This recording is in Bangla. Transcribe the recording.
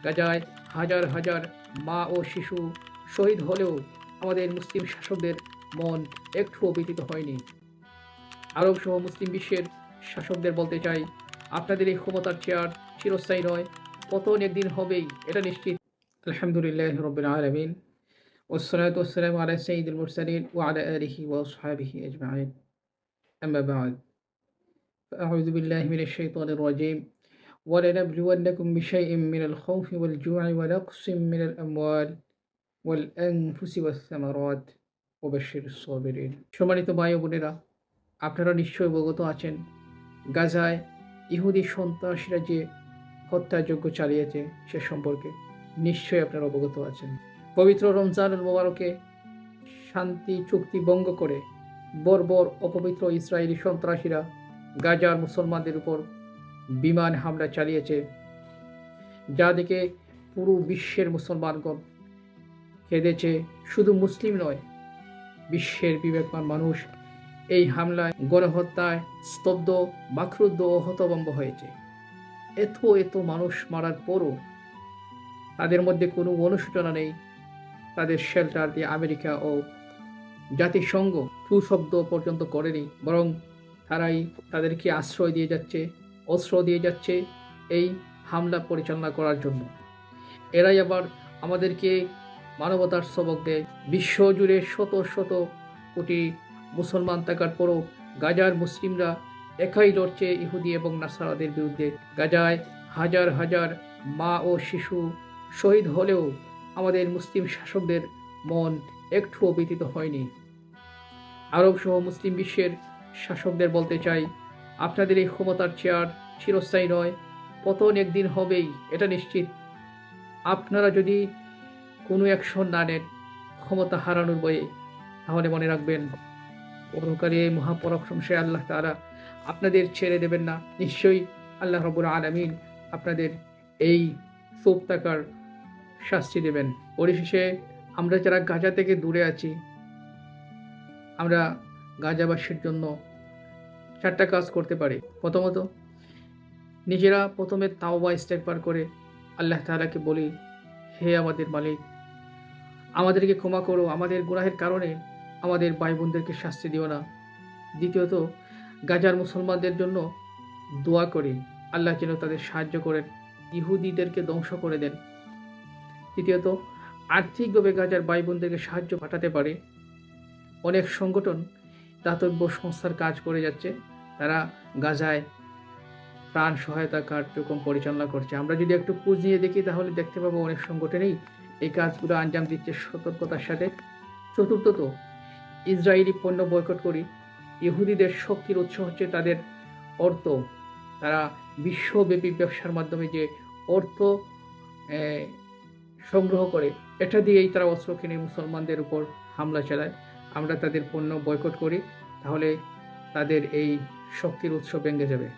গাজায় হাজার হাজার মা ও শিশু শহীদ হলেও আমাদের মুসলিম শাসকদের মন একটুও ব্যথিত হয়নি। আরব সহ মুসলিম বিশ্বের শাসকদের বলতে চাই, আপনাদের এই ক্ষমতার চেয়ার চিরস্থায়ী নয়, পতন একদিন হবেই, এটা নিশ্চিত। আলহামদুলিল্লাহ রাব্বিল আলামিন, ওয়াসসালাতু ওয়াসসালামু আলা সাইয়্যিদিল মুরসালিন ওয়া আলা আলিহি ওয়া আসহাবিহি আজমাইন। আম্মা বা'দ, ফাআউযু বিল্লাহি মিনাশ শাইতানির রাজীম। ওয়ালানাবলুওয়ান্নাকুম বিশাইইম মিনাল খাউফি ওয়াল জু'i ওয়া নাকসিম মিনাল আমওয়াল ওয়াল আনফুসি ওয়াস সামারাত ওয়া বাশশিরিস সাবিরিন। সম্মানিত ভাই ও বোনেরা, আপনারা নিশ্চয়ই অবগত আছেন গাজায় ইহুদি সন্ত্রাসীরা যে হত্যাযজ্ঞ চালিয়েছে সে সম্পর্কে নিশ্চয়ই আপনারা অবগত আছেন। পবিত্র রমজানুল মোবারকে শান্তি চুক্তি ভঙ্গ করে বর্বর অপবিত্র ইসরায়েলি সন্ত্রাসীরা গাজার মুসলমানদের উপর বিমান হামলা চালিয়েছে, যা দেখে পুরো বিশ্বের মুসলমানগণ কেঁদেছে। শুধু মুসলিম নয়, বিশ্বের বিবেকবান মানুষ এই হামলায় গণহত্যায় স্তব্ধ, বাকরুদ্ধ ও হতভম্ব হয়েছে। এত মানুষ মারার পরও তাদের মধ্যে কোনো অনুশোচনা নেই। তাদের শেল্টার দিয়ে আমেরিকা ও জাতিসংঘ টু শব্দ পর্যন্ত করেনি, বরং তারাই তাদেরকে আশ্রয় দিয়ে যাচ্ছে, অস্ত্র দিয়ে যাচ্ছে এই হামলা পরিচালনা করার জন্য। এরাই আবার আমাদেরকে মানবতার সবক দেয়। বিশ্বজুড়ে শত শত কোটি মুসলমান থাকার পরও গাজার মুসলিমরা একাই লড়ছে ইহুদি এবং নাসারাদের বিরুদ্ধে। গাজায় হাজার হাজার মা ও শিশু শহীদ হলেও আমাদের মুসলিম শাসকদের মন একটুও ব্যথিত হয়নি। আরব সহ মুসলিম বিশ্বের শাসকদের বলতে চাই, আপনাদের এই ক্ষমতার চেয়ার চিরস্থায়ী নয়, পতন একদিন হবেই, এটা নিশ্চিত। আপনারা যদি কোনো অ্যাকশন না নেন ক্ষমতা হারানোর ভয়ে, তাহলে মনে রাখবেন পরকালে মহাপরাক্রমশালী আল্লাহ তাআলা আপনাদের ছেড়ে দেবেন না। নিশ্চয়ই আল্লাহ রাব্বুল আলামিন আপনাদের এই চুপ থাকার শাস্তি দেবেন। পরিশেষে আমরা যারা গাজা থেকে দূরে আছি, আমরা গাজাবাসীর জন্য 4টা কাজ করতে পারি। প্রথমত, নিজেরা প্রথমে তাওবা ইস্তেগফার করে আল্লাহ তাআলাকে বলি, হে আমাদের মালিক, আমাদেরকে ক্ষমা করো, আমাদের গুনাহের কারণে আমাদের ভাই বোনদেরকে শাস্তি দিও না। দ্বিতীয়ত, গাজার মুসলমানদের জন্য দোয়া করি, আল্লাহ যেন তাদের সাহায্য করেন, ইহুদিদেরকে ধ্বংস করে দেন। তৃতীয়ত, আর্থিকভাবে গাজার ভাই বোনদেরকে সাহায্য পাঠাতে পারে। অনেক সংগঠন দাতব্য সংস্থার কাজ করে যাচ্ছে, তারা গাজায় প্রাণ সহায়তা কার্যক্রম পরিচালনা করছে। আমরা যদি একটু খোঁজ নিয়ে দেখি তাহলে দেখতে পাবো অনেক সংগঠনই এই কাজগুলো আঞ্জাম দিচ্ছে সতর্কতার সাথে। চতুর্থত, ইসরায়েলি পণ্য বয়কট করি। ইহুদিদের শক্তির উৎস হচ্ছে তাদের অর্থ। তারা বিশ্বব্যাপী ব্যবসার মাধ্যমে যে অর্থ সংগ্রহ করে, এটা দিয়েই তারা অস্ত্র কিনে মুসলমানদের উপর হামলা চালায়। আমরা তাদের পণ্য বয়কট করি, তাহলে তাদের এই শক্তির উৎস ভেঙে যাবে।